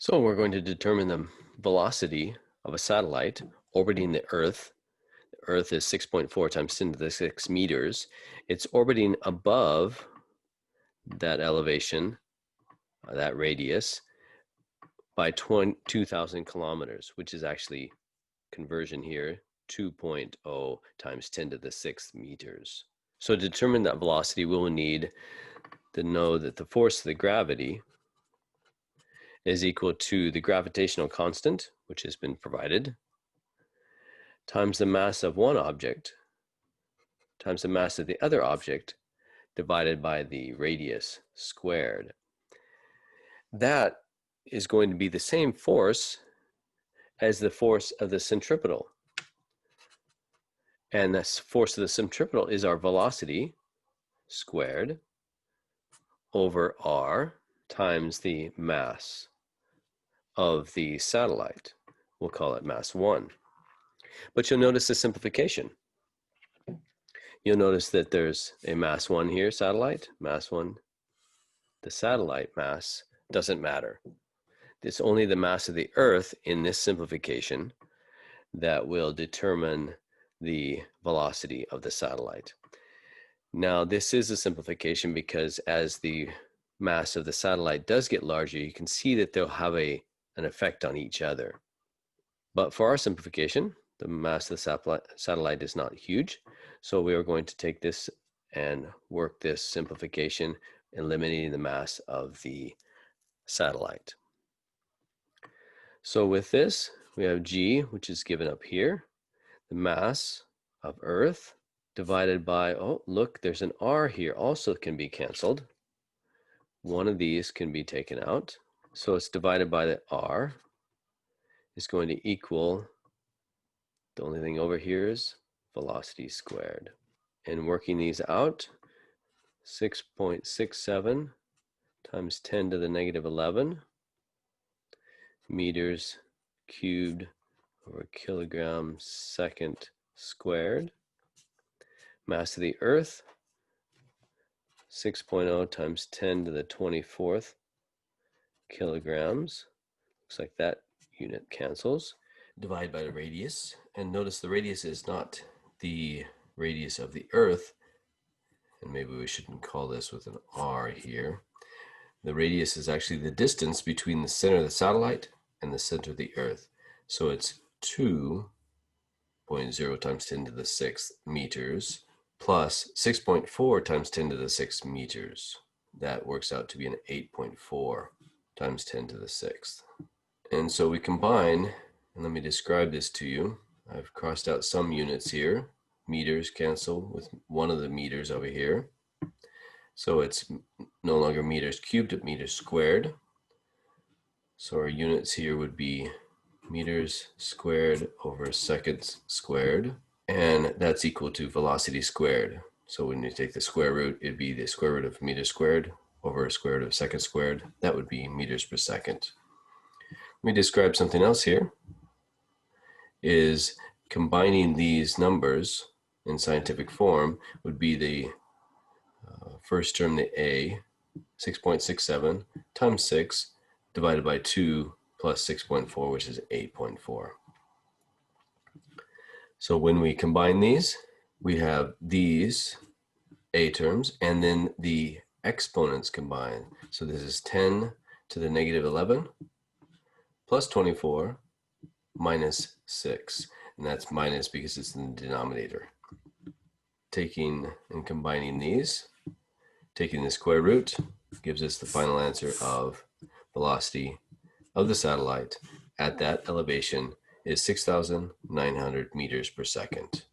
So we're going to determine the velocity of a satellite orbiting the Earth. The Earth is 6.4 times 10 to the 6 meters. It's orbiting above that elevation, that radius, by 2,000 kilometers, which is actually conversion here, 2.0 times 10 to the 6th meters. So to determine that velocity, we'll need to know that the force of the gravity is equal to the gravitational constant, which has been provided, times the mass of one object, times the mass of the other object, divided by the radius squared. That is going to be the same force as the force of the centripetal. And the force of the centripetal is our velocity squared over r times the mass of the satellite. We'll call it mass 1. But you'll notice the simplification. You'll notice that there's a mass 1 here, satellite, mass 1. The satellite mass doesn't matter. It's only the mass of the Earth in this simplification that will determine the velocity of the satellite. Now, this is a simplification because as the mass of the satellite does get larger, you can see that they'll have an effect on each other. But for our simplification, the mass of the satellite is not huge, so we are going to take this and work this simplification, eliminating the mass of the satellite. So with this, we have g, which is given up here, the mass of Earth divided by, oh, look, there's an r here, also can be canceled. One of these can be taken out. So it's divided by the r is going to equal, the only thing over here is velocity squared. And working these out, 6.67 times 10 to the negative 11 meters cubed over kilogram second squared. Mass of the Earth, 6.0 times 10 to the 24th kilograms. Looks like that unit cancels. Divide by the radius, and notice the radius is not the radius of the Earth, and maybe we shouldn't call this with an r here. The radius is actually the distance between the center of the satellite and the center of the Earth. So it's 2.0 times 10 to the 6th meters plus 6.4 times 10 to the 6th meters. That works out to be an 8.4 times 10 to the 6th. And so we combine, and let me describe this to you. I've crossed out some units here. Meters cancel with one of the meters over here. So it's no longer meters cubed, but meters squared. So our units here would be meters squared over seconds squared. And that's equal to velocity squared. So when you take the square root, it'd be the square root of meters squared over square root of seconds squared. That would be meters per second. Let me describe something else here. Is combining these numbers in scientific form would be the first term, the a, 6.67 times 6 divided by 2 plus 6.4, which is 8.4. So when we combine these, we have these a terms and then the exponents combined. So this is 10 to the negative 11 plus 24 minus 6. And that's minus because it's in the denominator. Taking and combining these, taking the square root, gives us the final answer of velocity of the satellite at that elevation is 6,900 meters per second.